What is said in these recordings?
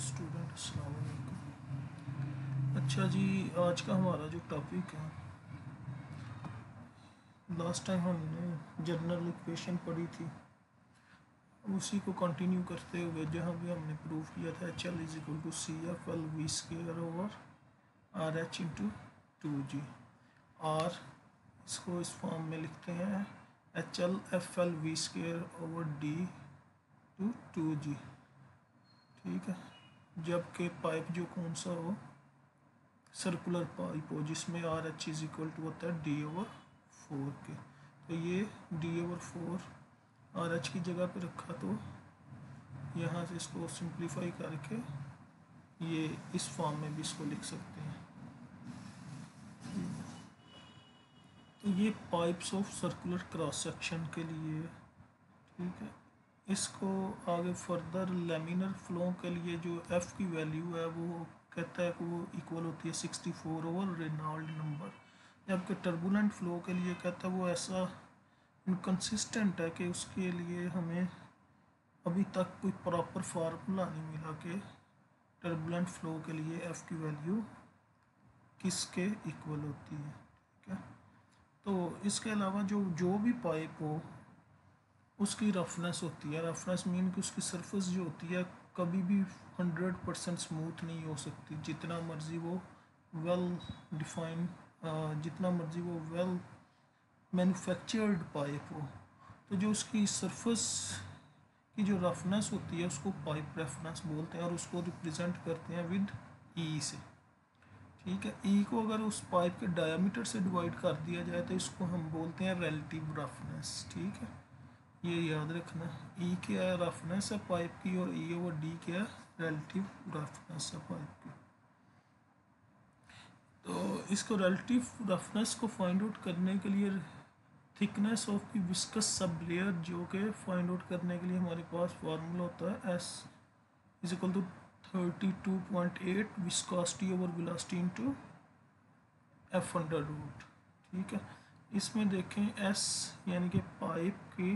Student, अस्सलाम वालेकुम। अच्छा जी, आज का हमारा जो टॉपिक है, लास्ट टाइम हमने जनरल इक्वेशन पढ़ी थी, उसी को कंटिन्यू करते हुए जहाँ भी हमने प्रूव किया था h l is equal to c f l v square over r h into 2G। आर इसको इस फॉर्म में लिखते हैं h l f l v square over d to 2G। ठीक है, जबकि पाइप जो कौन सा हो, सर्कुलर पाइप हो, जिसमें r h is equal to होता है डी ओवर 4 के। तो ये डी ओवर 4 आर एच की जगह पे रखा, तो यहाँ से इसको सिंप्लीफाई करके ये इस फॉर्म में भी इसको लिख सकते हैं। तो ये pipes of circular cross section के लिए, ठीक है। इसको आगे फर्दर लेमिनर फ्लो के लिए जो एफ़ की वैल्यू है वो कहता है कि वो इक्वल होती है 64 ओवर रेनॉल्ड नंबर, जबकि टर्बुलेंट फ्लो के लिए कहता है वो ऐसा इनकंसिस्टेंट है कि उसके लिए हमें अभी तक कोई प्रॉपर फार्मूला नहीं मिला कि टर्बुलेंट फ्लो के लिए एफ़ की वैल्यू किसके इक्वल होती है, ठीक है। तो इसके अलावा जो जो भी पाइप हो उसकी रफनेस होती है। रफनेस मीन कि उसकी सरफेस जो होती है कभी भी 100% स्मूथ नहीं हो सकती, जितना मर्जी वो वेल डिफाइन, जितना मर्जी वो वेल मैन्युफैक्चर्ड पाइप हो। तो जो उसकी सरफेस की जो रफनेस होती है उसको पाइप रफनेस बोलते हैं, और उसको रिप्रेजेंट करते हैं विद ई से, ठीक है। ई को अगर उस पाइप के डायमीटर से डिवाइड कर दिया जाए तो इसको हम बोलते हैं रिलेटिव रफनेस, ठीक है। ये याद रखना, ई क्या है, रफनेस है पाइप की, और ई ओवर डी क्या है, रिलेटिव रफनेस है पाइप की। तो इसको रिलेटिव रफनेस को फाइंड आउट करने के लिए thickness of the viscous sub layer जो कि फाइंड आउट करने के लिए हमारे पास फार्मूला होता है s is equal to 32.8 viscosity over velocity into f under root, ठीक है। इसमें देखें एस यानी कि पाइप की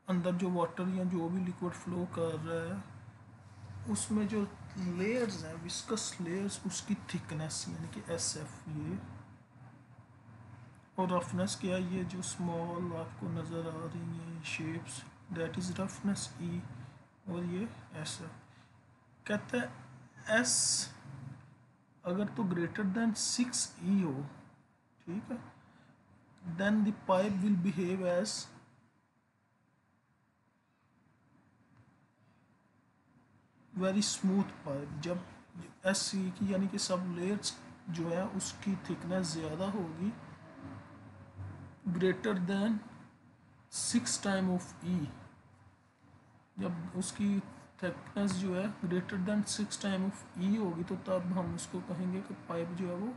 अंदर जो वाटर या जो भी लिक्विड फ्लो कर रहा है उसमें जो लेयर्स हैं, विस्कस लेयर्स, उसकी थिकनेस यानी कि एस एफ ये, और रफनेस क्या है, ये जो स्मॉल आपको नज़र आ रही हैं शेप्स, दैट इज़ रफनेस ई, और ये एस एफ। कहता है एस अगर तो ग्रेटर देन 6E हो, ठीक है, then the pipe will behave as very smooth pipe. जब एस सी की यानी कि सब लेयर्स जो है उसकी थिकनेस ज़्यादा होगी, ग्रेटर देन 6 टाइम ऑफ ई, जब उसकी थिकनेस जो है ग्रेटर देन 6 टाइम ऑफ ई होगी तो तब हम उसको कहेंगे कि पाइप जो है वो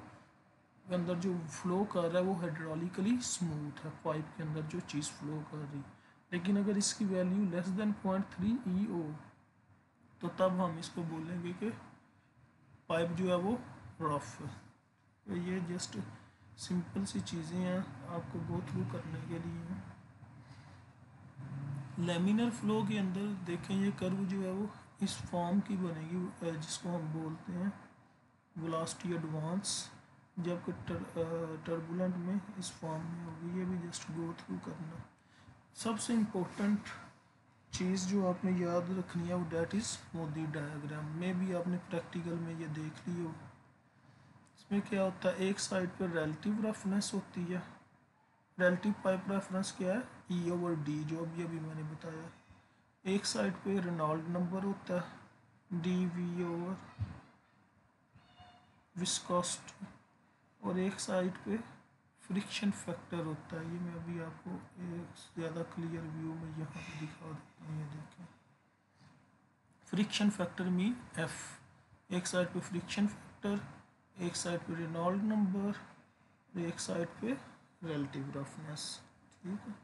अंदर जो फ्लो कर रहा है वो हाइड्रोलिकली स्मूथ है, पाइप के अंदर जो चीज़ फ्लो कर रही। लेकिन अगर इसकी वैल्यू लेस देन 0.3 हो तो तब हम इसको बोलेंगे कि पाइप जो है वो रफ है। तो ये जस्ट सिंपल सी चीज़ें हैं आपको गो थ्रू करने के लिए। लेमिनर फ्लो के अंदर देखें ये कर्व जो है वो इस फॉर्म की बनेगी जिसको हम बोलते हैं वेलोसिटी एडवांस, जबकि टर्बुलेंट में इस फॉर्म में होगी। ये भी जस्ट गो थ्रू करना। सबसे इम्पोर्टेंट चीज़ जो आपने याद रखनी है वो डैट इज़ मोदी डायग्राम में भी आपने प्रैक्टिकल में ये देख ली हो। इसमें क्या होता है, एक साइड पर रिलेटिव रफनेस होती है, रिलेटिव पाइप रेफरेंस क्या है, ई ओवर डी, जो अभी मैंने बताया। एक साइड पे रेनॉल्ड नंबर होता है डी वी ओवर विस्कोसिटी, और एक साइड पे फ्रिक्शन फैक्टर होता है। ये मैं अभी आपको एक ज़्यादा क्लियर व्यू में यहाँ पे दिखा देता हूँ। ये देखें, फ्रिक्शन फैक्टर मीन एफ, एक साइड पे फ्रिक्शन फैक्टर, एक साइड पे रेनॉल्ड नंबर, एक साइड पे रिलेटिव रफनेस, ठीक है।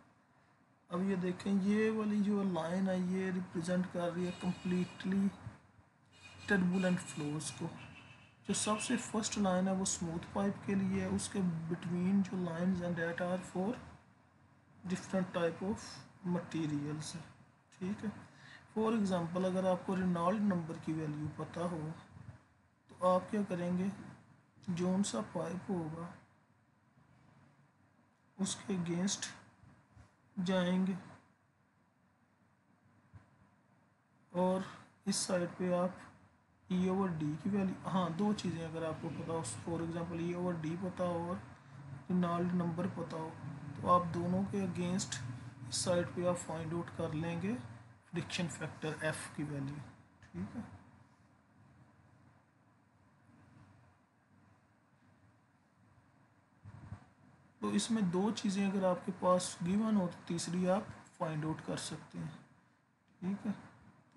अब ये देखें, ये वाली जो लाइन है ये रिप्रेजेंट कर रही है कम्प्लीटली टर्बुलेंट फ्लोज को। जो सबसे फर्स्ट लाइन है वो स्मूथ पाइप के लिए है, उसके बिटवीन जो lines and that are for different type of materials है, ठीक है। फॉर एग्ज़ाम्पल अगर आपको रेनॉल्ड नंबर की वैल्यू पता हो तो आप क्या करेंगे, जोन सा पाइप होगा उसके अगेंस्ट जाएंगे और इस साइड पे आप ई ओवर डी की वैल्यू, हाँ दो चीज़ें अगर आपको पता हो, for example E over D पता हो और रेनॉल्ड नंबर पता हो, तो आप दोनों के अगेंस्ट इस साइड पे आप फाइंड आउट कर लेंगे फ्रिक्शन फैक्टर एफ की वैल्यू। ठीक है, तो इसमें दो चीज़ें अगर आपके पास गिवन हो तो तीसरी आप फाइंड आउट कर सकते हैं। ठीक है,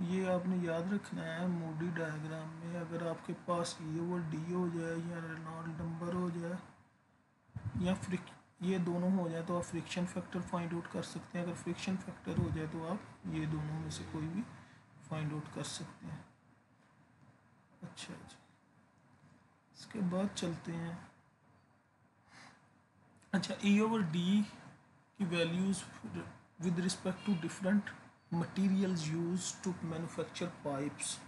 ये आपने याद रखना है मूडी डायग्राम में, अगर आपके पास ई ओवर डी हो जाए या रेनॉल्ड नंबर हो जाए या फ्रिक ये दोनों हो जाए तो आप फ्रिक्शन फैक्टर फाइंड आउट कर सकते हैं, अगर फ्रिक्शन फैक्टर हो जाए तो आप ये दोनों में से कोई भी फाइंड आउट कर सकते हैं। अच्छा जी, इसके बाद चलते हैं, अच्छा ई ओवर डी की values with respect to different materials use to manufacture pipes,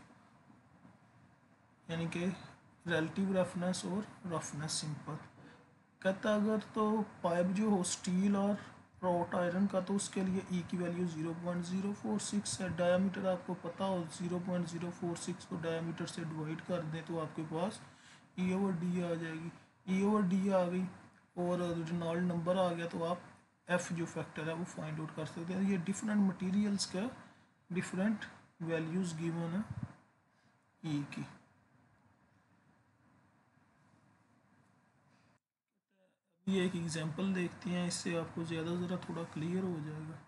यानी कि रिलेटिव रफनेस और रफनेस सिंपल। कहता अगर तो पाइप जो हो स्टील और रॉट आयरन का तो उसके लिए ई की वैल्यू 0.046 है, डायामीटर आपको पता हो 0.046 को डायामीटर से डिवाइड कर दें तो आपके पास ई ओवर डी आ जाएगी, ई ओवर डी आ गई और रेनॉल्ड नंबर आ गया तो आप एफ जो फैक्टर है वो फाइंड आउट कर सकते हैं। ये डिफरेंट मटेरियल्स का डिफरेंट वैल्यूज़ गिवन है ई की। ये एक एग्जांपल देखते हैं, इससे आपको ज़्यादा ज़रा थोड़ा क्लियर हो जाएगा।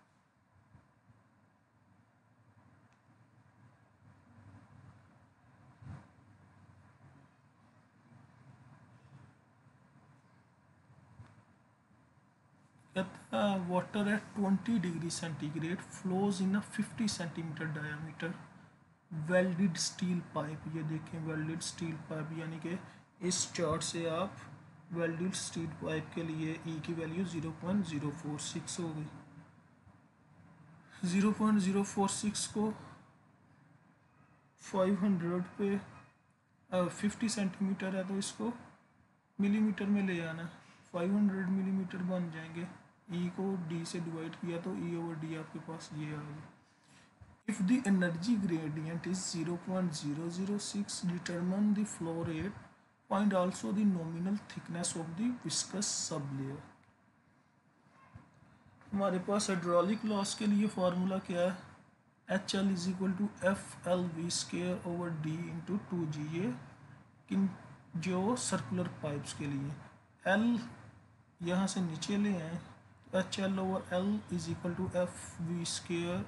कहता है water at 20 degree centigrade flows in a 50 centimetre diameter welded steel pipe. ये देखें वेल्डेड स्टील पाइप, यानी कि इस चार्ट से आप वेल्डेड स्टील पाइप के लिए ई की वैल्यू 0.046 हो गई। 0.046 को 500 पे 50 सेंटीमीटर है तो इसको मिलीमीटर में ले आना, 500 मिलीमीटर बन जाएंगे। ई को डी से डिवाइड किया तो ई ओवर डी आपके पास ये आ गया। If the energy gradient is 0.006 determine the flow rate, find also the nominal thickness of the viscous sub layer. हमारे पास हाइड्रोलिक लॉस के लिए फार्मूला क्या है, h l is equal to f l v square over d into 2G, ये किन जो circular pipes के लिए। एल यहाँ से नीचे ले आए तो h l over l is equal to f v square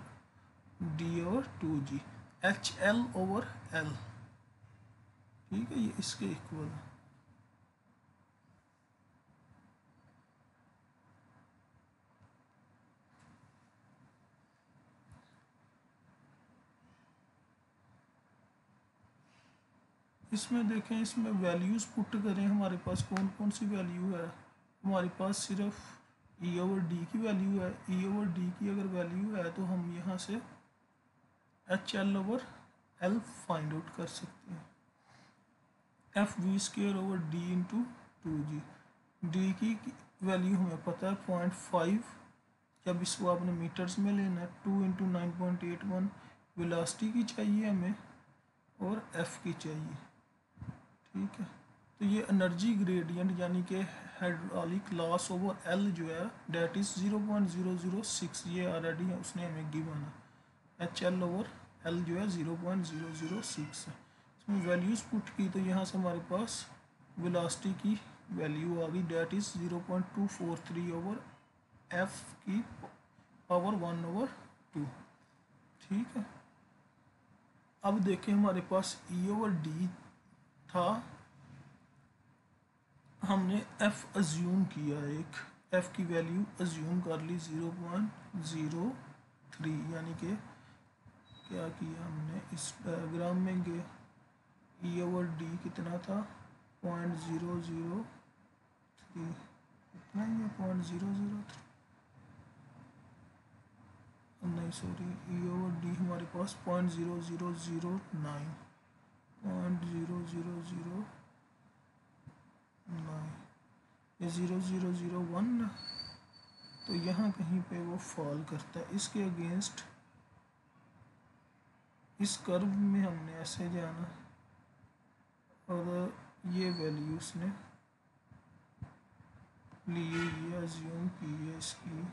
d over 2G, h l over l. ठीक है, ये इसके इक्वल है। इसमें देखें, इसमें वैल्यूज़ पुट करें, हमारे पास कौन कौन सी वैल्यू है, हमारे पास सिर्फ ई ओवर डी की वैल्यू है। ई ओवर डी की अगर वैल्यू है तो हम यहाँ से h l over l find out कर सकते हैं, f v square over d into 2G। D की वैल्यू हमें पता है 0.5, जब इसको आपने मीटर्स में लेना है 2 इंटू 9.81 वेलोसिटी की चाहिए हमें और एफ की चाहिए। ठीक है, तो ये एनर्जी ग्रेडियंट यानी कि हाइड्रोलिक लॉस ओवर एल जो है डेट इज़ 0.006, ये ऑलरेडी है उसने हमें गिवन है। एच एल ओवर एल जो है 0.006 है। इसमें वैल्यूज़ पुट की तो यहाँ से हमारे पास वेलोसिटी की वैल्यू आ गई, डेट इज़ 0.243 ओवर एफ की पावर 1/2। ठीक है, अब देखें हमारे पास ई ओवर डी था, हमने एफ अज्यूम किया, एक एफ की वैल्यू अज्यूम कर ली 0.03, यानी कि क्या किया हमने इस डायग्राम में गए ई ओवर डी कितना था 0.003, इतना ही है 0.003, नहीं सॉरी ई ओवर डी हमारे पास 0.0009 0.0009 ये 0.001 तो यहाँ कहीं पे वो फॉल करता है। इसके अगेंस्ट इस कर्व में हमने ऐसे जाना और ये वैल्यू उसने ली हुई है, अज्यूम की है इसकी,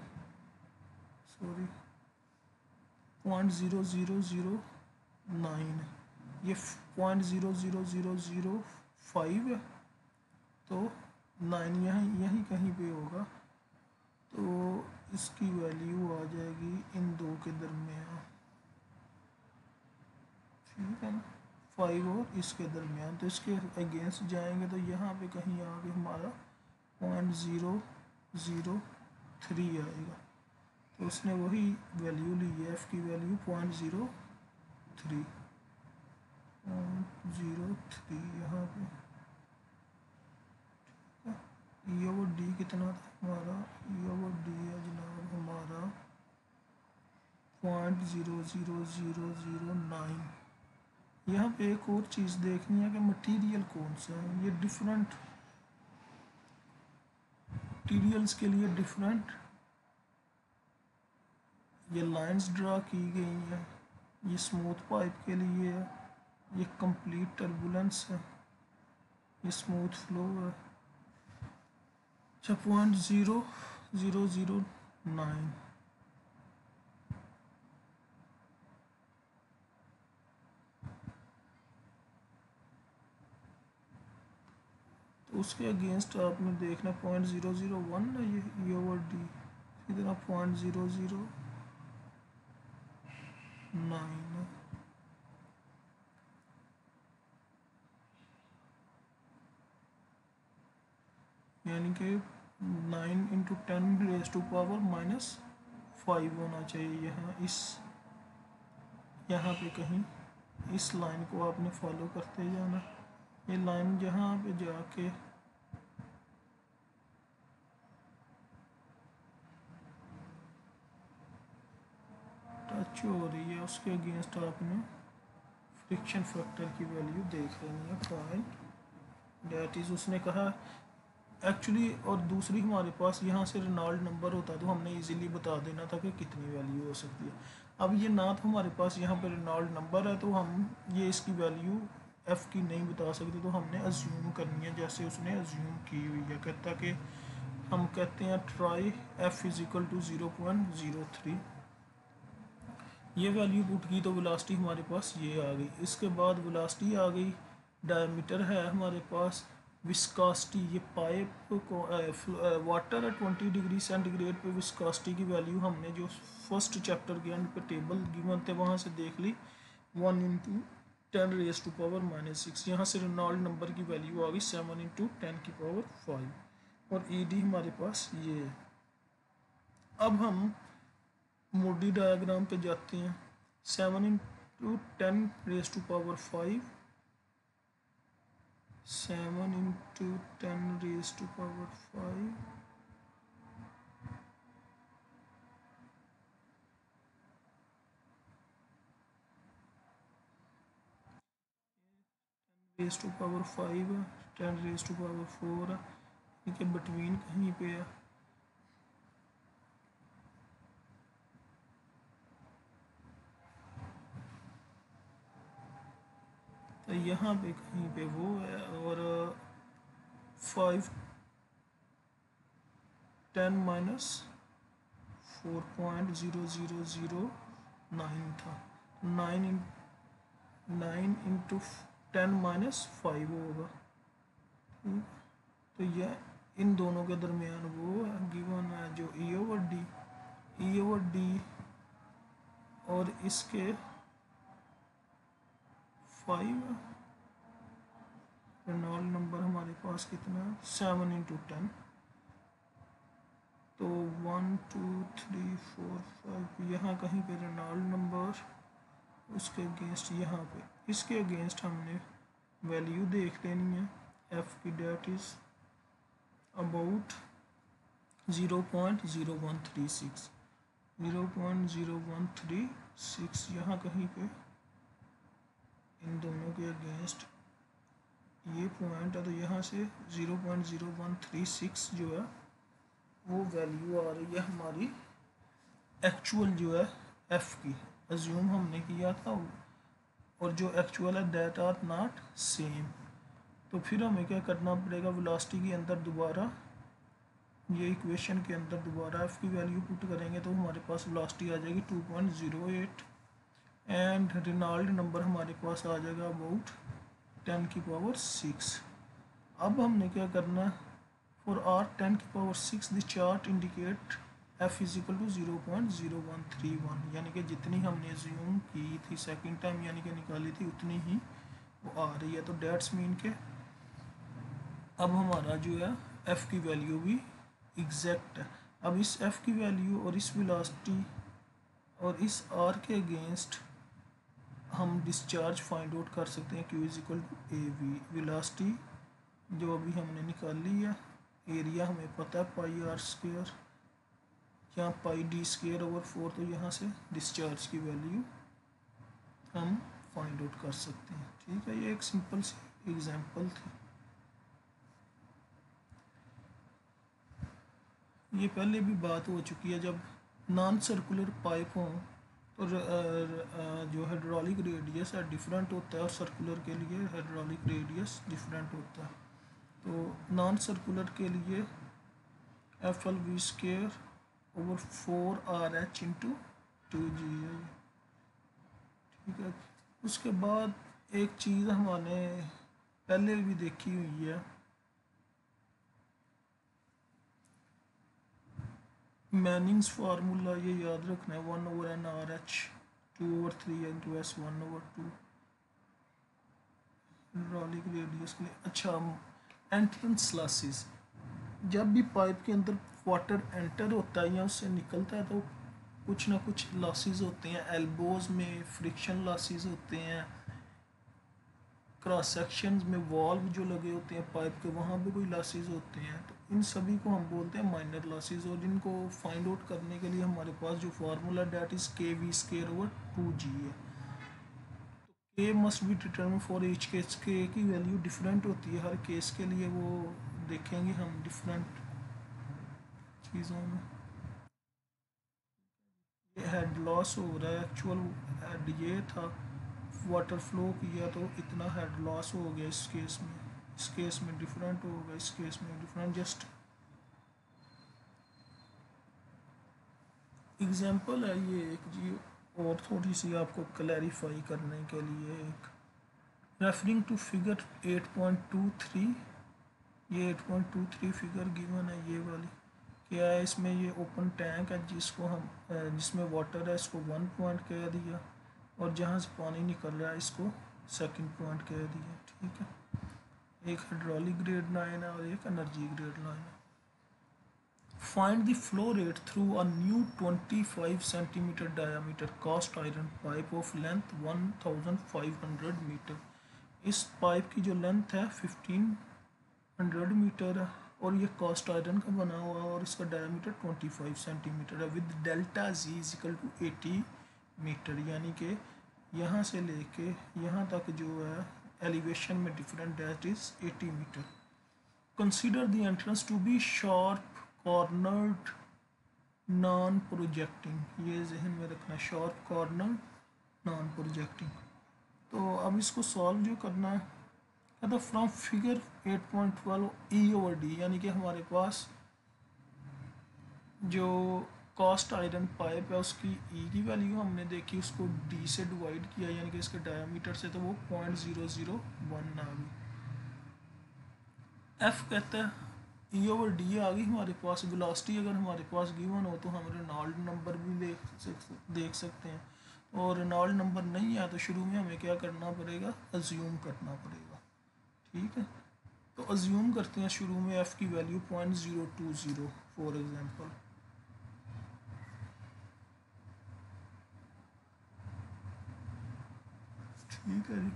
सॉरी 0.0009 ये 0.00005 है तो 9 यहीं कहीं पे होगा तो इसकी वैल्यू आ जाएगी इन दो के दरमियान, ठीक है ना, 5 और इसके दरमियान। तो इसके अगेंस्ट जाएंगे तो यहाँ पे कहीं आगे हमारा 0.003 आएगा तो उसने वही वैल्यू ली है, एफ़ की वैल्यू 0.03 यहाँ पे। ई ओवर डी कितना था हमारा, ई ओवर डी है जनाब हमारा 0.00009। यहाँ पे एक और चीज़ देखनी है कि मटेरियल कौन सा है, ये डिफरेंट मटीरियल्स के लिए डिफरेंट ये लाइंस ड्रा की गई हैं। ये स्मूथ पाइप के लिए है, ये कंप्लीट टर्बुलेंस है, ये स्मूथ फ्लो है। अच्छा 0.0009 तो उसके अगेंस्ट आपने देखना 0.001 ना ये ई ओवर डी, इधर 0.009 यानी कि 9 × 10⁻⁵ होना चाहिए। यहाँ पे कहीं इस लाइन को आपने फॉलो करते जाना, ये लाइन जहाँ पे जाके टच हो रही है उसके अगेंस्ट आपने फ्रिक्शन फैक्टर की वैल्यू देख लेनी है, फाइंड दैट इज़ उसने कहा एक्चुअली। और दूसरी हमारे पास यहाँ से रेनॉल्ड नंबर होता तो हमने इजीली बता देना था कि कितनी वैल्यू हो सकती है। अब ये ना तो हमारे पास यहाँ पे रेनॉल्ड नंबर है तो हम ये इसकी वैल्यू एफ़ की नहीं बता सकते, तो हमने अज्यूम करनी है जैसे उसने अज्यूम की हुई है। कहता कि हम कहते हैं try f is equal to 0.03, ये वैल्यू पुट की तो वेलोसिटी हमारे पास ये आ गई। इसके बाद वेलोसिटी आ गई, डायमीटर है हमारे पास, विस्कोसिटी ये पाइप को वाटर है 20 डिग्री सेंटीग्रेड पे, विस्कोसिटी की वैल्यू हमने जो फर्स्ट चैप्टर के एंड पे टेबल गिवन थे वहाँ से देख ली 1 × 10⁻⁻⁶। यहाँ से रेनॉल्ड नंबर की वैल्यू आ गई 7 × 10⁵ और ई डी हमारे पास ये है। अब हम मोडी डायग्राम पे जाते हैं। 7 × 10⁻⁵, 7 × 10⁻⁵ रेज़ टू पावर 5 है, 10⁻⁴ है, ठीक है, बिटवीन कहीं पे है। तो यहाँ पे कहीं पे वो है और 5 10⁻⁴.0009 था, 9 × 10⁻⁵ होगा, तो यह इन दोनों के दरमियान वो गिवन है जो ई ओवर डी और इसके 5 रेनॉल्ड नंबर हमारे पास कितना है 7 × 10, तो 1 2 3 4 5 यहाँ कहीं पे रेनॉल्ड नंबर, उसके अगेंस्ट यहाँ पे इसके अगेंस्ट हमने वैल्यू देख लेनी है एफ़ की, डेट इज़ अबाउट 0.0136। 0.0136 यहाँ कहीं पे इन दोनों के अगेंस्ट ये पॉइंट है, तो यहाँ से 0.0136 जो है वो वैल्यू आ रही है हमारी एक्चुअल जो है एफ़ की, अज्यूम हमने किया था, और जो एक्चुअल है दैट आर नॉट सेम। तो फिर हमें क्या करना पड़ेगा, वेलोसिटी के अंदर दोबारा ये इक्वेशन के अंदर दोबारा एफ़ की वैल्यू पुट करेंगे तो हमारे पास वेलोसिटी आ जाएगी 2.08 एंड रेनॉल्ड नंबर हमारे पास आ जाएगा अबाउट 10⁶। अब हमने क्या करना है, for r 10⁶ the chart indicate f is equal to 0.0131, यानी कि जितनी हमने ज्यूम की थी सेकंड टाइम यानी कि निकाली थी उतनी ही वो आ रही है। तो डेट्स मीन के अब हमारा जो है एफ़ की वैल्यू भी एग्जैक्ट है। अब इस एफ़ की वैल्यू और इस वेलोसिटी और इस आर के अगेंस्ट हम डिस्चार्ज फाइंड आउट कर सकते हैं, q is equal to A v. Velocity जो अभी हमने निकाली है, एरिया हमें पता है पाई आर स्क्वायर या पाई डी स्क्वायर ओवर 4, तो यहाँ से डिस्चार्ज की वैल्यू हम फाइंड आउट कर सकते हैं। ठीक है, ये एक सिंपल सी एग्जांपल थी। ये पहले भी बात हो चुकी है, जब नॉन सर्कुलर पाइप हों तो जो हाइड्रोलिक रेडियस है डिफरेंट होता है और सर्कुलर के लिए हाइड्रोलिक रेडियस डिफरेंट होता है। तो नॉन सर्कुलर के लिए F l we square over 4RH into 2G है। ठीक है, उसके बाद एक चीज़ हमने पहले भी देखी हुई है, मैनिंग्स फार्मूला, ये याद रखना है 1/n/RH 2/3 into S 1/2 hydraulic radius के लिए। अच्छा, एंट्रेंस लॉसेस, जब भी पाइप के अंदर वाटर एंटर होता है या उससे निकलता है तो कुछ ना कुछ लॉसेस होते हैं। एल्बोज में फ्रिक्शन लॉसेस होते हैं, क्रॉस सेक्शंस में वॉल्व जो लगे होते हैं पाइप के वहाँ पे कोई लॉसेस होते हैं। तो इन सभी को हम बोलते हैं माइनर लॉसेस, और जिनको फाइंड आउट करने के लिए हमारे पास जो फार्मूला डेट इज़ KV²/2G है। तो के must be determine for each case, के की वैल्यू डिफरेंट होती है हर केस के लिए, वो देखेंगे हम डिफरेंट चीज़ों में। ये हेड लॉस हो रहा है, एक्चुअल हेड ये था, वाटर फ्लो किया तो इतना हेड लॉस हो गया इस केस में, इस केस में डिफरेंट होगा, इस केस में डिफरेंट। जस्ट एग्जांपल है ये एक जी, और थोड़ी सी आपको क्लैरिफाई करने के लिए, एक रेफरिंग टू फिगर 8.23, ये 8.23 फिगर गिवन है, ये वाली क्या है, इसमें ये ओपन टैंक है जिसको हम जिसमें वाटर है इसको 1 पॉइंट कह दिया, और जहाँ से पानी निकल रहा है इसको सेकंड पॉइंट कह दिया। ठीक है, एक हाइड्रोलिक ग्रेड लाइन है और एक एनर्जी ग्रेड लाइन है। Find the flow rate through a new 25 centimetre diameter cast iron pipe of length 1500 metre. इस पाइप की जो लेंथ है 1500 मीटर है और ये कास्ट आयरन का बना हुआ है और इसका डायमीटर 25 सेंटीमीटर है, with delta g is equal to 80 metre, यानी कि यहाँ से लेके यहाँ तक जो है एलिवेशन में different that is 80 metre. Consider the entrance to be sharp cornered non projecting, ये जहन में रखना, शार्प कॉर्नर नॉन प्रोजेक्टिंग। तो अब इसको सॉल्व जो करना है, कहता फ्रॉम फिगर 8.12 E/D, यानी कि हमारे पास जो कास्ट आयरन पाइप है उसकी ई की वैल्यू हमने देखी, उसको डी से डिवाइड किया यानी कि इसके डायमीटर से, तो वो 0.001 आ गई। एफ कहता है E/D आ गई हमारे पास। वेलोसिटी अगर हमारे पास गिवन हो तो हम रेनॉल्ड नंबर भी देख सकते हैं, और रेनॉल्ड नंबर नहीं है तो शुरू में हमें क्या करना पड़ेगा, अज्यूम करना पड़ेगा। ठीक है, तो अज्यूम करते हैं शुरू में एफ़ की वैल्यू 0.020 फॉर एग्जांपल। ठीक है ji,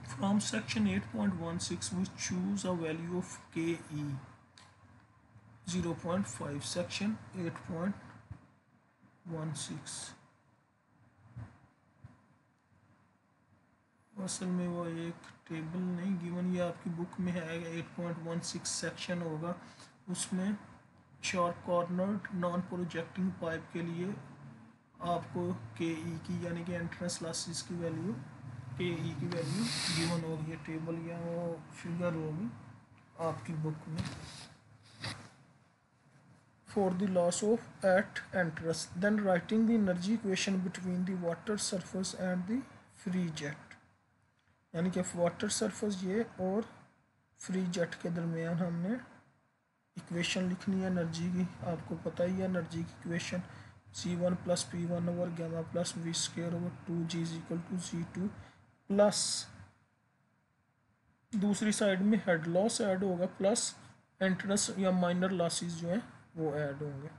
from section 8.16 we choose a value of KE 0.5, section 8. असल में वो एक टेबल नहीं गिवन, ये आपकी बुक में है 8.16 सेक्शन होगा, उसमें sharp cornered non projecting pipe के लिए आपको के ई की यानी कि एंट्रेंस लॉसेस की वैल्यू के ई की वैल्यू गिवन होगी, ये टेबल या वो फिगर होगी आपकी बुक में। For the loss of at entrance, then writing the energy equation between the water surface and the free jet, यानी कि वाटर सरफेस ये और फ्री जेट के दरमियान हमने इक्वेशन लिखनी है एनर्जी की। आपको पता ही है एनर्जी की equation C1 plus P1 over gamma plus V square over 2G is equal to C2 plus दूसरी साइड में हेड लॉस ऐड होगा प्लस एंट्रेंस या माइनर लॉसेस जो हैं वो ऐड होंगे।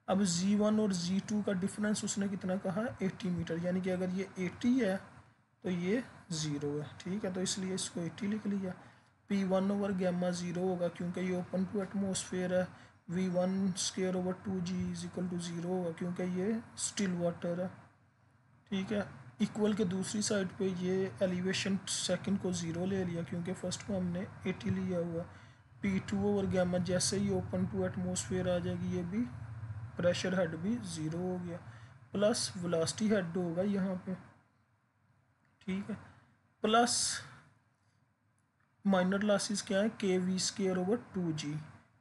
अब Z1 और Z2 का डिफरेंस उसने कितना कहा, 80 मीटर, यानी कि अगर ये 80 है तो ये 0 है, ठीक है, तो इसलिए इसको 80 लिख लिया। P1 ओवर गैमा 0 होगा क्योंकि ये ओपन टू एटमोसफेयर है। V1 square over 2G is equal to 0 होगा क्योंकि ये स्टिल वाटर है, ठीक है। इक्वल के दूसरी साइड पे ये एलिवेशन सेकंड को 0 ले लिया क्योंकि फर्स्ट को हमने 80 लिया हुआ। P2 ओवर गैमा जैसे ही ओपन टू एटमोसफेयर आ जाएगी ये भी प्रेशर हेड भी 0 हो गया, प्लस वेलोसिटी हेड होगा यहाँ पे, ठीक है, प्लस माइनर लॉसेस क्या है, k v square over 2G,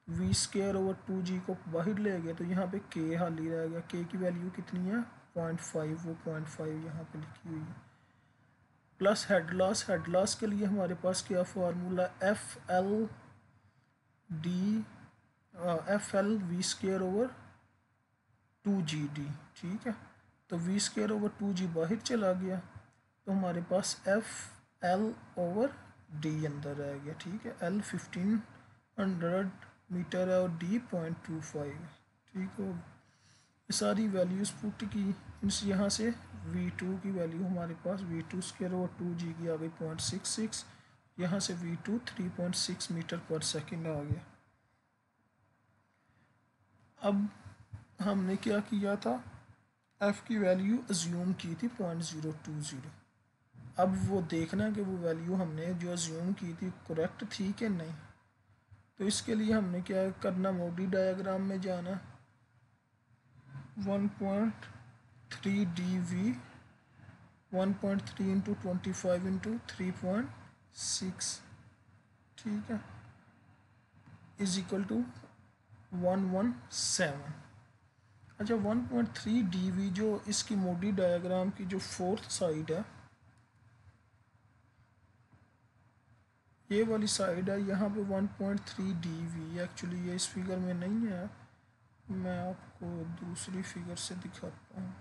v square over 2G को बाहर ले गया तो यहाँ पे के हाल ही रह गया, के की वैल्यू कितनी है 0.5, वो 0.5 यहाँ पे लिखी हुई है, प्लस हेड लॉस के लिए हमारे पास क्या formula F l we square over 2GD, ठीक है, तो वी स्क्वायर ओवर 2G बाहर चला गया तो हमारे पास एफ एल ओवर डी अंदर रह गया, ठीक है, एल 1500 मीटर है और डी 0.25, ठीक हो। ये सारी वैल्यूज़ पुट की, यहाँ से V2 की वैल्यू हमारे पास V2 स्क्वायर ओवर 2G की आ गई 0.66, यहाँ से V2 3.6 मीटर पर सेकेंड आ गया। अब हमने क्या किया था, F की वैल्यू अज्यूम की थी 0.020, अब वो देखना कि वो वैल्यू हमने जो अज्यूम की थी करेक्ट थी कि नहीं, तो इसके लिए हमने क्या करना, मोडी डायग्राम में जाना, 1.3 dV 1.3 इंटू 25 इंटू 3.6, ठीक है, इज इक्वल टू 117। अच्छा 1.3 dV जो इसकी मोडी डायग्राम की जो फोर्थ साइड है, ये वाली साइड है, यहाँ पे 1.3 dV, एक्चुअली ये इस फिगर में नहीं है, मैं आपको दूसरी फिगर से दिखाता हूँ।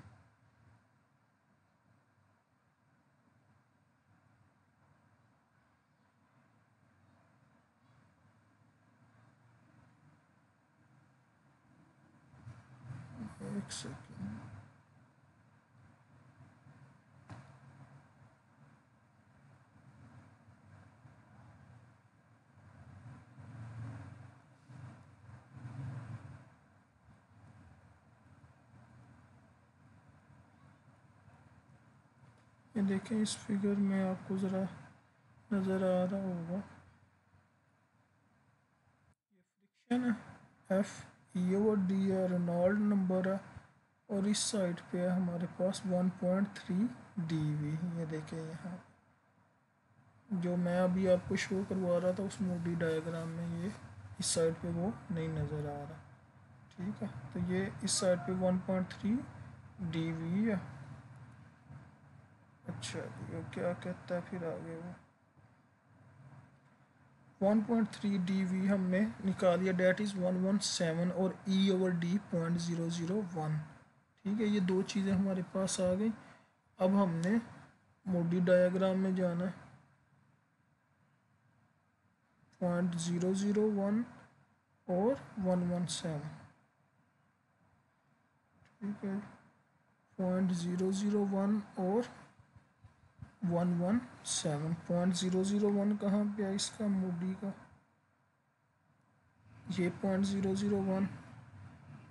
एक सेकेंड, ये देखें इस फिगर में आपको ज़रा नज़र आ रहा होगा, ये फ्रिक्शन है एफ, ई ओवर डी है, रेनॉल्ड नंबर है, और इस साइड पे है हमारे पास 1.3 dV। ये देखें यहाँ जो मैं अभी आपको शो करवा रहा था उस मोडी डायग्राम में ये इस साइड पे वो नहीं नज़र आ रहा, ठीक है, तो ये इस साइड पे 1.3 dV है। अच्छा ये क्या कहता है फिर आगे, वो 1.3 dV हमने निकाल लिया, डेट इज़ 117 और ई ओवर डी 0.001, ठीक है, ये दो चीज़ें हमारे पास आ गई। अब हमने मोडी डायग्राम में जाना है, 0.001 और 117, ठीक है, 0.001 और 117, 0.001 कहाँ पे है इसका मोडी का, ये 0.001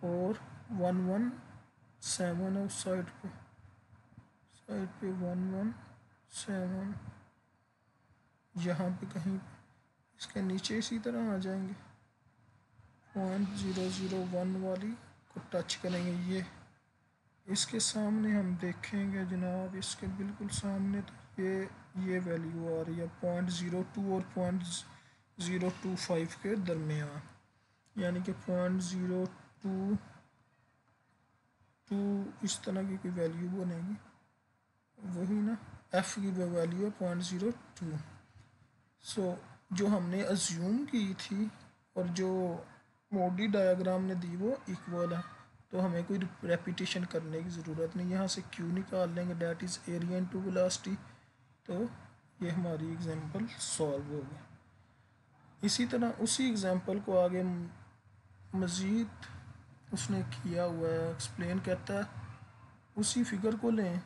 और 117 है, उस साइड पे 117 यहाँ पे कहीं इसके नीचे इसी तरह आ जाएंगे, 0.001 वाली को टच करेंगे। ये इसके सामने हम देखेंगे जनाब, इसके बिल्कुल सामने तो ये वैल्यू आ रही है 0.02 और 0.025 के दरमियान, यानी कि 0.022 इस तरह की कोई वैल्यू बनेगी, वही ना, एफ़ की वैल्यू है 0.02। सो जो हमने अज्यूम की थी और जो मोडी डायग्राम ने दी वो इक्वल है, तो हमें कोई रेपिटेशन करने की ज़रूरत नहीं। यहाँ से क्यू निकाल लेंगे, that is area into velocity, तो ये हमारी एग्जांपल सॉल्व हो गई। इसी तरह उसी एग्जांपल को आगे मज़ीद उसने किया हुआ है एक्सप्लेन, कहता है उसी फिगर को लें,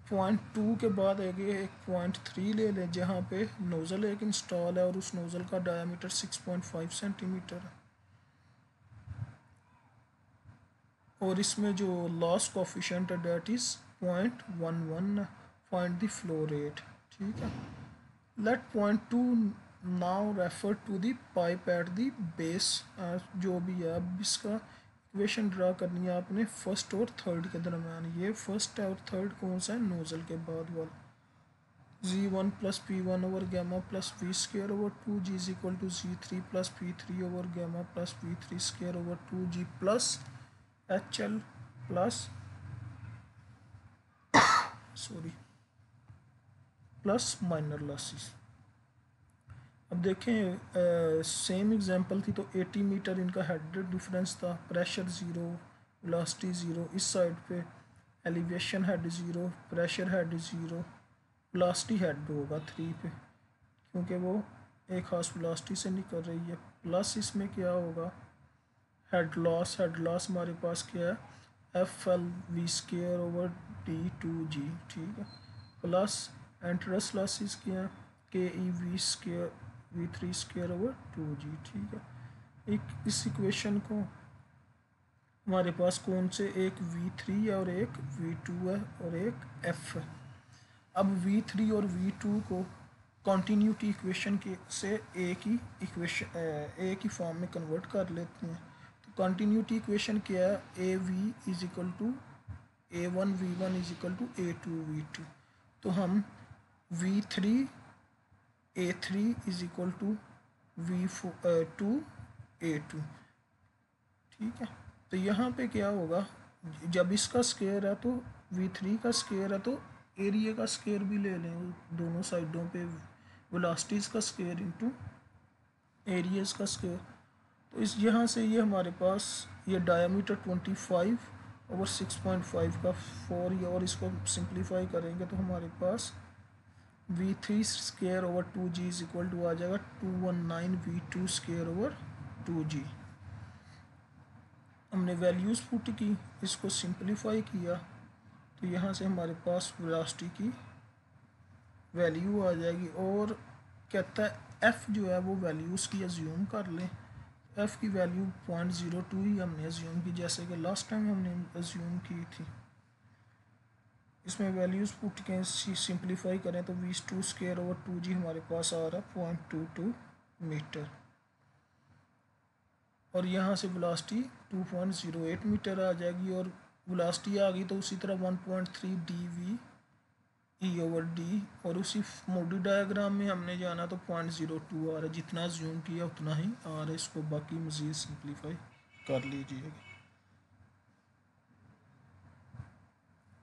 0.2 के बाद आगे एक 0.3 ले लें जहाँ पे नोज़ल एक इंस्टॉल है और उस नोज़ल का डायमीटर 6.5 सेंटीमीटर है, और इसमें जो लॉस कोफिशिएंट है that is 0.11, find the flow rate. ठीक है, let 0.2 now refer to the pipe at the base, जो भी है अब इसका इक्वेशन ड्रा करनी है आपने फर्स्ट और थर्ड के दरमियान। ये फर्स्ट है और थर्ड कौन सा है, नोज़ल के बाद वाला, Z1 plus P1 over gamma plus V square over 2G is equal to Z3 plus P3 over gamma plus V3 square over 2G plus HL plus plus minor losses. अब देखें same example थी तो 80 metre इनका head difference था, pressure zero, velocity zero, इस side पे elevation head zero, pressure head zero, velocity head होगा 3 पे क्योंकि वो एक खास वेलोसिटी से निकल रही है, प्लस इसमें क्या होगा हेड लॉस हमारे पास क्या है FL V square over D2G। ठीक है, प्लस एंट्रस लॉसेस क्या है KE V3 square over 2G। ठीक है, एक इस इक्वेशन को हमारे पास कौन से एक V3 है और एक V2 है और एक F है। अब V3 और V2 को कॉन्टीन्यूटी इक्वेशन के से एक ही फॉर्म में कन्वर्ट कर लेते हैं। तो कॉन्टीन्यूटी इक्वेशन क्या है, AV is equal to A1 V1 is equal to A2 V2। तो हम V3 A3 is equal to V2 A2। ठीक है, तो यहाँ पे क्या होगा, जब इसका स्क्वायर है तो V3 का स्क्वायर है तो एरिया का स्क्वायर भी ले लें, दोनों साइडों पे वेलोसिटीज़ का स्क्वायर इंटू एरियाज का स्क्वायर। तो इस यहाँ से ये हमारे पास ये डायमीटर 25 ओवर 6.5 का 4, और इसको सिंप्लीफाई करेंगे तो हमारे पास V3 square over 2G is equal to आ जाएगा 219 V2 स्क्वायर ओवर 2G। हमने वैल्यूज़ पुट की, इसको सिंप्लीफाई किया तो यहाँ से हमारे पास वेलोसिटी की वैल्यू आ जाएगी, और कहता है F जो है वो वैल्यूज़ की अज्यूम कर लें। F की वैल्यू 0.02 ही हमने अज्यूम की, जैसे कि लास्ट टाइम हमने अज्यूम की थी। इसमें वैल्यूज़ पुट के सिंप्लीफाई करें तो V2 स्क्वायर ओवर 2G हमारे पास आ रहा है 0.22 मीटर, और यहाँ से वेलोसिटी 2.08 मीटर आ जाएगी, और वेलोसिटी आ गई तो उसी तरह 1.3 dV E ओवर D, और उसी मोडी डायग्राम में हमने जाना तो 0.02 आ रहा है, जितना जूम किया उतना ही आ रहा है, इसको बाकी मज़ीद सिंप्लीफाई कर लीजिएगा।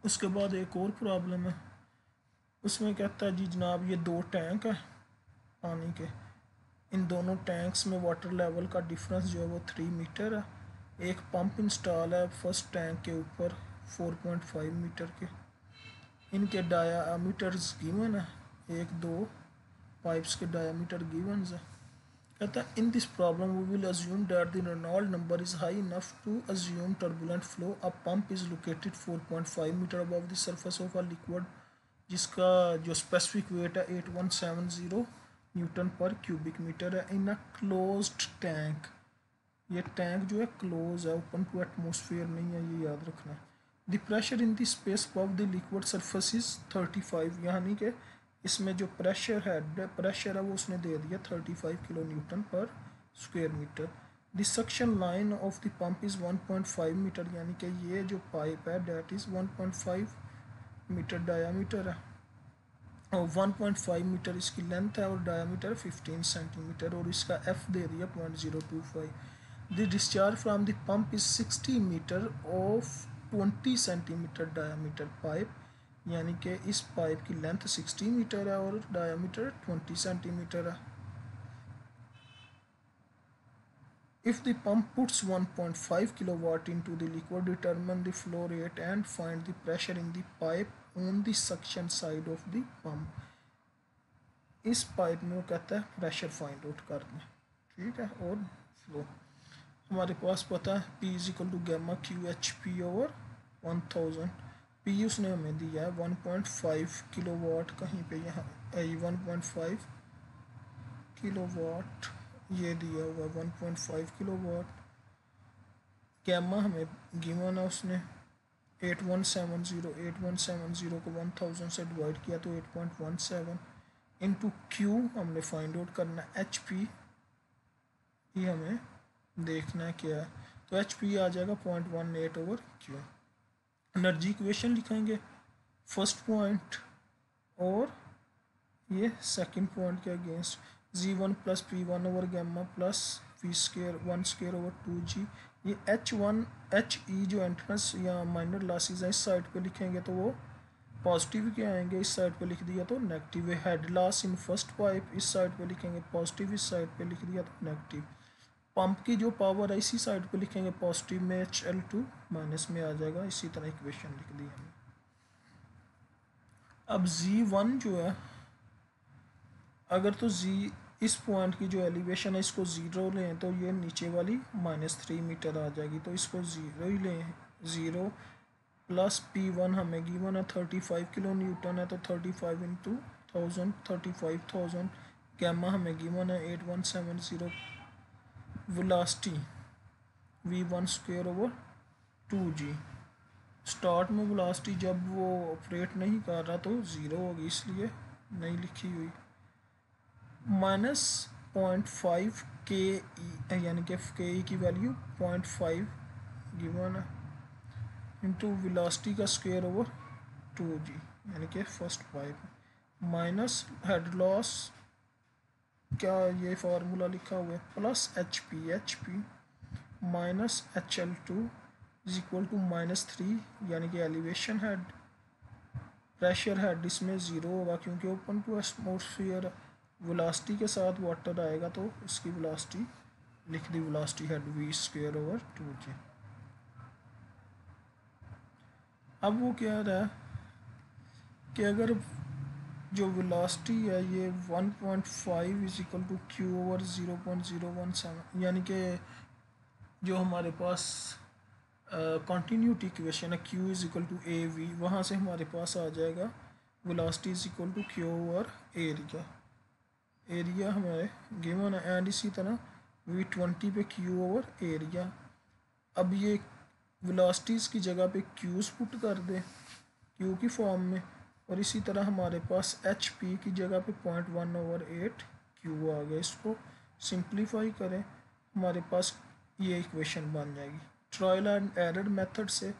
उसके बाद एक और प्रॉब्लम है, उसमें कहता है जी जनाब ये दो टैंक है पानी के, इन दोनों टैंक्स में वाटर लेवल का डिफरेंस जो है वो 3 मीटर है। एक पंप इंस्टॉल है फर्स्ट टैंक के ऊपर 4.5 मीटर के, इनके डायामीटर्स गिवन है, एक दो पाइप्स के डायामीटर गिवन है। कहता है in this problem we will assume that the Reynold number is high enough to assume turbulent flow. A pump is located 4.5 metre above the surface of a liquid, जिसका जो specific weight है 8170 Newton पर cubic metre है, इन a closed tank. ये tank जो है close है, open to atmosphere नहीं है, ये याद रखना। The pressure in the space above the liquid surface is 35, यानी कि इसमें जो प्रेशर है वो उसने दे दिया 35 kilo newton per square metre. The suction line of the pump is 1.5 metre, यानी कि ये जो पाइप है डेट इज़ 1.5 मीटर डायामीटर है, और 1.5 मीटर इसकी लेंथ है, और डायामीटर 15 सेंटीमीटर, और इसका एफ दे दिया 0.025। The discharge from the pump is 60 metre of 20 centimetre diameter pipe, यानी कि इस पाइप की लेंथ 60 मीटर है और डायामीटर 20 सेंटीमीटर है। If the pump puts 1.5 kilowatt into the liquid, determine the flow rate and find the pressure in the pipe on the suction side of the pump. इस pipe में वो कहता है pressure find out करना, ठीक है, और फ्लो। हमारे पास पता है P is equal to gamma Q H P over 1000। P उसने हमें दिया है 1.5 किलोवाट, कहीं पे यहाँ 1.5 किलोवाट ये दिया हुआ 1.5 किलोवाट। गैमा हमें गिवन है उसने 8170 को 1000 से डिवाइड किया तो 8.17 इंटू क्यू हमने फाइंड आउट करना है, एच पी ही हमें देखना है क्या है, तो एच पी आ जाएगा 0.18 ओवर क्यू। एनर्जी इक्वेशन लिखेंगे फर्स्ट पॉइंट और ये सेकंड पॉइंट के अगेंस्ट, जी1 plus P one over gamma plus P square 1 square over 2g। ये H1 HE जो एंट्रेंस या माइनर लॉसेस है इस साइड पे लिखेंगे तो वो पॉजिटिव के आएंगे, इस साइड पे लिख दिया तो नेगेटिव है। Head loss in first pipe इस साइड पे लिखेंगे पॉजिटिव, इस साइड पे लिख दिया तो नेगेटिव। पंप की जो पावर है इसी साइड पे लिखेंगे पॉजिटिव में, HL2 माइनस में आ जाएगा, इसी तरह इक्वेशन लिख दी हमने। अब Z1 जो है, अगर तो Z इस पॉइंट की जो एलिवेशन है इसको 0 लें तो ये नीचे वाली -3 मीटर आ जाएगी, तो इसको 0 ही लें। 0 प्लस P1 हमें गिवन है 35 किलो न्यूटन है, तो 35 इंटू 1000 35,000। गैमा हमें गिवन है 8170। Velocity V1 square over 2g। Start में वेलोसिटी जब वो ऑपरेट नहीं कर रहा तो 0 होगी, इसलिए नहीं लिखी हुई। -0.5 के ई, यानी कि के ई की वैल्यू 0.5 गिवन है, इंटू वेलोसिटी का स्क्वायर ओवर 2g, यानी कि first pipe, minus head loss क्या ये फार्मूला लिखा हुआ है, plus H P minus HL2 is equal to -3, यानी कि एलिवेशन हेड। प्रेशर हेड इसमें 0 होगा क्योंकि ओपन टू एटमॉस्फेयर। वेलोसिटी के साथ वाटर आएगा तो उसकी वेलोसिटी लिख दी, velocity head V square over 2g। अब वो कह रहा है कि अगर जो वेलोसिटी है ये 1.5 is equal to Q over 0.017, यानी कि जो हमारे पास कॉन्टीन्यूटी इक्वेशन है Q is equal to A V, वहाँ से हमारे पास आ जाएगा velocity is equal to Q over area. Area हमारे गिवन है, एंड इसी तरह V20 पे क्यू ओवर एरिया। अब ये वेलोसिटीज़ की जगह पे क्यूज़ पुट कर दे क्यू की फॉर्म में, और इसी तरह हमारे पास एच पी की जगह पे 0.1/8 क्यू आ गया। इसको सिंप्लीफाई करें, हमारे पास ये इक्वेशन बन जाएगी। ट्रायल एंड एरर मेथड से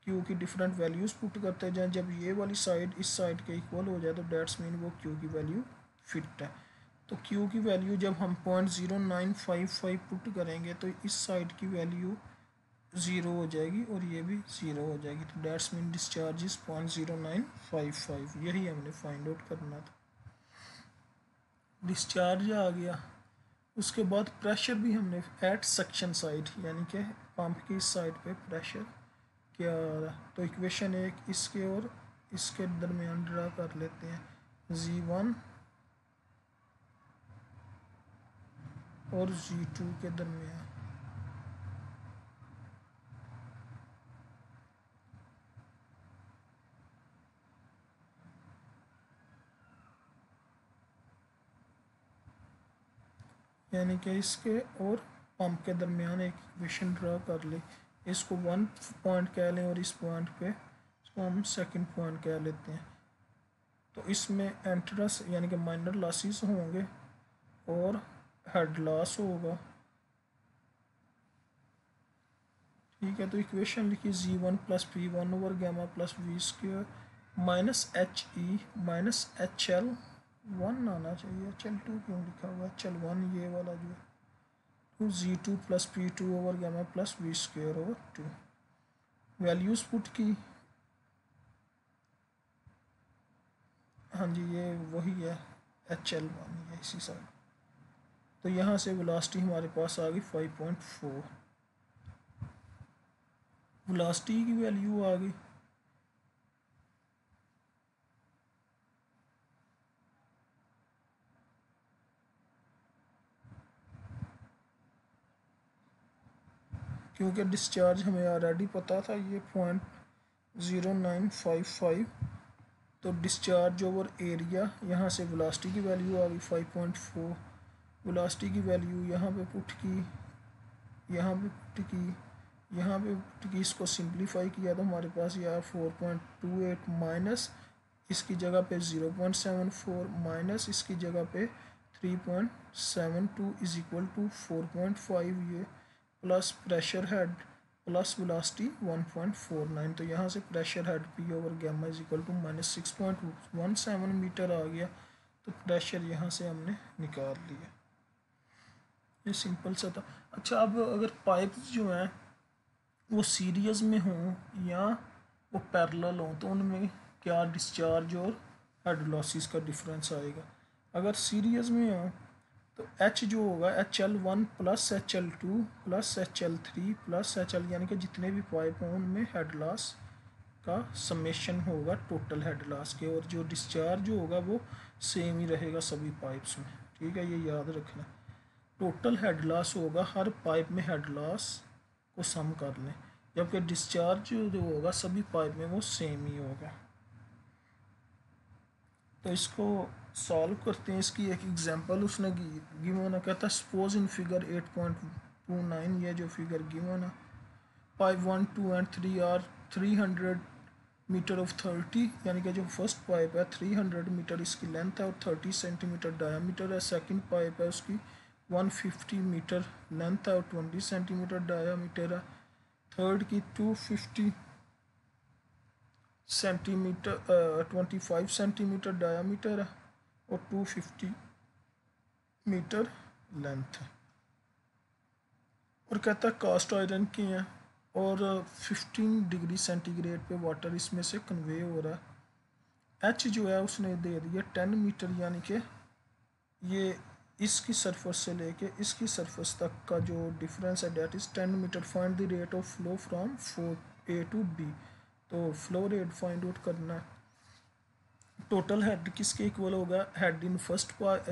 क्यू की डिफरेंट वैल्यूज़ पुट करते जाएं, जब ये वाली साइड इस साइड के इक्वल हो जाए तो डेट्स मीन वो क्यू की वैल्यू फिट है। तो क्यू की वैल्यू जब हम 0.0955 पुट करेंगे तो इस साइड की वैल्यू 0 हो जाएगी और ये भी 0 हो जाएगी, तो डेट्स मीन डिस्चार्ज इज 0.0955। यही हमने फाइंड आउट करना था। डिस्चार्ज आ गया, उसके बाद प्रेशर भी हमने एट सक्शन साइड, यानी कि पंप की इस साइड पे प्रेशर क्या आ रहा है, तो इक्वेशन एक इसके और इसके दरमियान ड्रा कर लेते हैं, Z1 और Z2 के दरमियान। यानी कि इसके और पंप के दरमियान एक इक्वेशन ड्रा कर ले, इसको 1 पॉइंट कह लें और इस पॉइंट पे इसको हम सेकंड पॉइंट कह लेते हैं। तो इसमें एंट्रस यानी कि माइनर लॉसेस होंगे और हेड लॉस होगा। ठीक है, तो इक्वेशन लिखिए G1 plus P1 over gamma plus V square minus HE minus HL1 आना चाहिए, HL2 क्यों लिखा हुआ है, HL1 ये वाला जो है, to G2 plus P2 over gamma plus V square over 2। Values put की, हाँ जी ये वही है HL1, ये इसी साइड। तो यहाँ से वेलोसिटी हमारे पास आ गई 5.4, वेलोसिटी की वैल्यू आ गई क्योंकि डिस्चार्ज हमें ऑलरेडी पता था ये 0.0955, तो डिस्चार्ज ओवर एरिया, यहाँ से वेलोसिटी की वैल्यू आ गई 5.4, वेलोसिटी की वैल्यू यहाँ पे पुट की, यहाँ पे पुट की, यहाँ पे पुट की, इसको सिंप्लीफाई किया तो हमारे पास ये आया 4.28 माइनस इसकी जगह पे 0.74 माइनस इसकी जगह पे 3.72 इज इक्वल टू 4.5 ये plus pressure head plus velocity 1.49। तो यहाँ से pressure head P over gamma is equal to -6.17 metre आ गया। तो प्रेशर यहाँ से हमने निकाल लिया, ये सिंपल सा था। अच्छा, अब अगर पाइप्स जो हैं वो सीरीज में हों या वो पैरेलल हों तो उनमें क्या डिस्चार्ज और हेड लॉसेस का डिफरेंस आएगा। अगर सीरीज में हो तो H जो होगा HL1 plus HL2 plus HL3 plus HL यानी कि जितने भी पाइप हों उनमें हेड लॉस का समेशन होगा टोटल हेड लॉस के, और जो डिस्चार्ज होगा वो सेम ही रहेगा सभी पाइप्स में। ठीक है, ये याद रखना। टोटल हेड लॉस होगा हर पाइप में हेड लॉस को सम कर लें, जबकि डिस्चार्ज जो होगा सभी पाइप में वो सेम ही होगा। तो इसको सॉल्व करते हैं। इसकी एक एग्जांपल उसने गिवन है, कहता है सपोज इन फिगर 8.29, ये जो फिगर गिवन है, pipe 1 2 and 3 are 300 metre of 30, यानी कि जो फर्स्ट पाइप है 300 मीटर इसकी लेंथ है और 30 सेंटीमीटर डायामीटर है। सेकंड पाइप है उसकी 150 मीटर लेंथ है और 20 सेंटीमीटर डायामीटर है। थर्ड की 250 सेंटीमीटर 25 सेंटीमीटर डायामीटर है और 250 मीटर लेंथ है। और कहता है कास्ट आयरन की है और 15 डिग्री सेंटीग्रेड पे वाटर इसमें से कन्वे हो रहा है। एच जो है उसने दे दिया 10 मीटर, यानी कि ये इसकी सरफेस से लेके इसकी सरफेस तक का जो डिफरेंस है that is 10 metre. Find the rate of flow from A to B, तो फ्लो रेट फाइंड आउट करना है। टोटल हेड किसके इक्वल होगा, head in first pipe,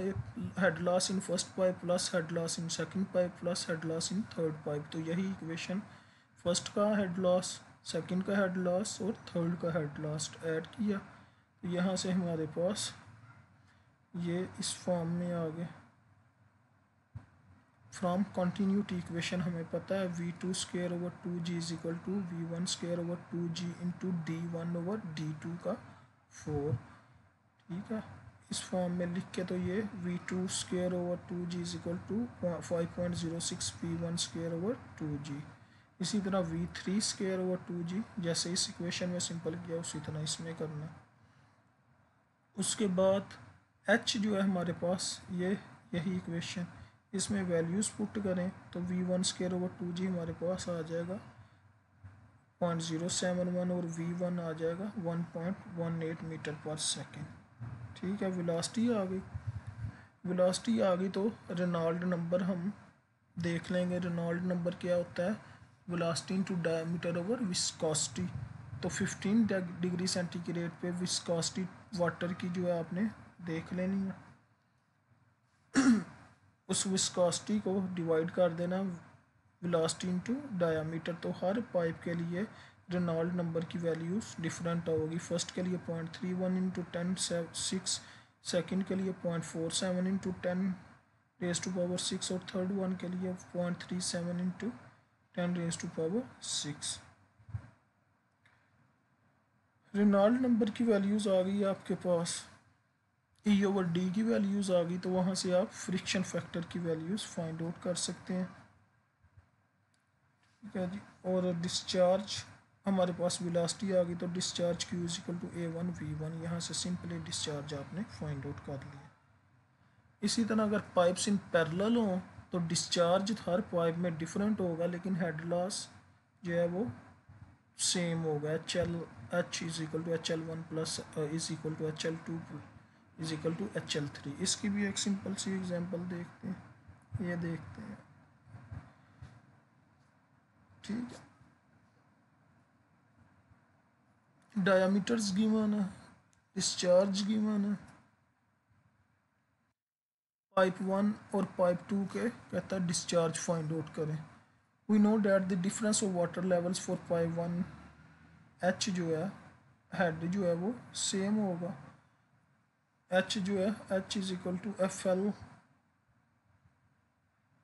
head loss in first pipe plus head loss in second pipe plus head loss in third pipe. तो यही equation first का head loss, second का head loss और थर्ड का head loss add किया, तो यहाँ से हमारे पास ये इस फॉर्म में आ गए। फ्रॉम कॉन्टीन्यूटी इक्वेशन हमें पता है V2 square over 2G is equal to V1 square over 2G into D1 over D2 का 4। ठीक है, इस फॉर्म में लिख के तो ये V2 square over 2G is equal to 5.06 P1 square over 2G। इसी तरह V3 स्क्वायर ओवर 2G जैसे इस इक्वेशन में सिंपल किया उसी तरह इसमें करना। उसके बाद H जो है हमारे पास ये यही इक्वेशन, इसमें वैल्यूज़ पुट करें तो V1 स्क्वायर ओवर 2G हमारे पास आ जाएगा 0.071 और V1 आ जाएगा 1.18 मीटर पर सेकेंड। ठीक है, वेलोसिटी आ गई। वेलोसिटी आ गई तो रेनॉल्ड नंबर हम देख लेंगे। रेनॉल्ड नंबर क्या होता है, velocity into diameter over viscosity. तो 15 डिग्री सेंटीग्रेड पे विस्कोसिटी वाटर की जो है आपने देख लेनी है, उस विस्कोसिटी को डिवाइड कर देना वेलोसिटी इनटू डायामीटर। तो हर पाइप के लिए रेनॉल्ड नंबर की वैल्यूज़ डिफरेंट होगी। फर्स्ट के लिए 0.31 इंटू 10 6, सेकेंड के लिए 0.47 इंटू 10 रेज टू पावर 6 और थर्ड वन के लिए 0.37 इंटू 10⁻⁶। रेनॉल्ड नंबर की वैल्यूज़ आ गई आपके पास, E/D की वैल्यूज़ आ गई, तो वहाँ से आप फ्रिक्शन फैक्टर की वैल्यूज़ फाइंड आउट कर सकते हैं। ठीक है जी। और डिस्चार्ज हमारे पास वेलोसिटी आ गई, तो discharge Q is equal to A1 V1, यहाँ से सिंपली डिस्चार्ज आपने फाइंड आउट कर लिया। इसी तरह अगर पाइप्स इन पैरेलल हों तो डिस्चार्ज हर पाइप में डिफरेंट होगा, लेकिन हेड लॉस जो है वो सेम होगा। H is equal to HL1 plus is equal to HL2 is equal to HL3। इसकी भी एक सिंपल सी एग्जांपल देखते हैं, ये देखते हैं। ठीक है, डायामीटर्स गिवन है, डिस्चार्ज गिवन है, पाइप 1 और पाइप 2 के कहता है डिस्चार्ज फाइंड आउट करें। We know that the difference of water levels for pipe 1 H जो है हेड जो है वो सेम होगा। H जो है H is equal to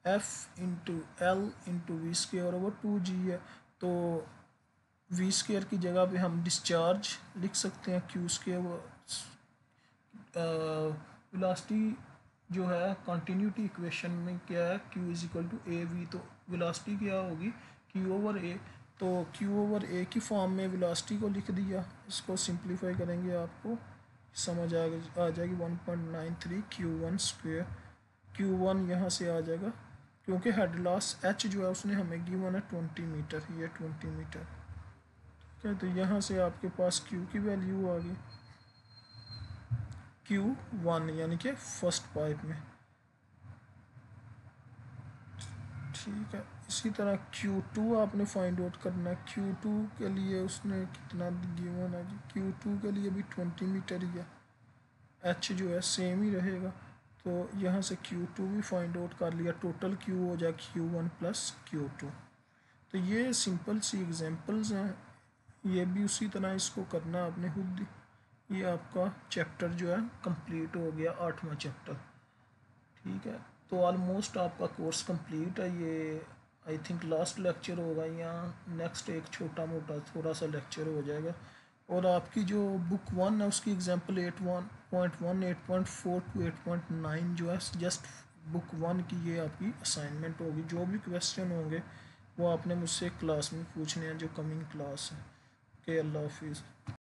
F into L into V square over 2G है, तो वी स्क्र की जगह पे हम डिस्चार्ज लिख सकते हैं Q स्क्र। वेलोसिटी जो है कंटिन्यूटी इक्वेशन में क्या है, Q is equal to AV, तो वेलोसिटी क्या होगी Q/A, तो Q/A की फॉर्म में वेलोसिटी को लिख दिया। इसको सिंप्लीफाई करेंगे आपको समझ आ जाएगी 1.93 Q1 स्क्वेयर। Q1 यहाँ से आ जाएगा, क्योंकि हेड लॉस H जो है उसने हमें गिवन है 20 मीटर, ये 20 मीटर। ठीक है, तो यहाँ से आपके पास Q की वैल्यू आ गई Q1 यानी कि फर्स्ट पाइप में। ठीक है, इसी तरह Q2 आपने फाइंड आउट करना है। Q2 के लिए उसने कितना गिवन है जी, Q2 के लिए भी 20 मीटर ही है, H जो है सेम ही रहेगा, तो यहाँ से Q2 भी फाइंड आउट कर लिया। टोटल Q हो जाए Q1 प्लस Q2। तो ये सिंपल सी एग्जांपल्स हैं, ये भी उसी तरह इसको करना आपने खुद। ये आपका चैप्टर जो है कंप्लीट हो गया, 8वां चैप्टर। ठीक है, तो ऑलमोस्ट आपका कोर्स कंप्लीट है। ये आई थिंक लास्ट लेक्चर होगा, या नेक्स्ट एक छोटा मोटा थोड़ा सा लेक्चर हो जाएगा। और आपकी जो बुक 1 है उसकी एग्जांपल 8.1 8.4 टू 8.9 जो है जस्ट बुक 1 की ये आपकी असाइनमेंट होगी। जो भी क्वेश्चन होंगे वो आपने मुझसे क्लास में पूछने हैं, जो कमिंग क्लास है। ओके, अल्लाह हाफिज़।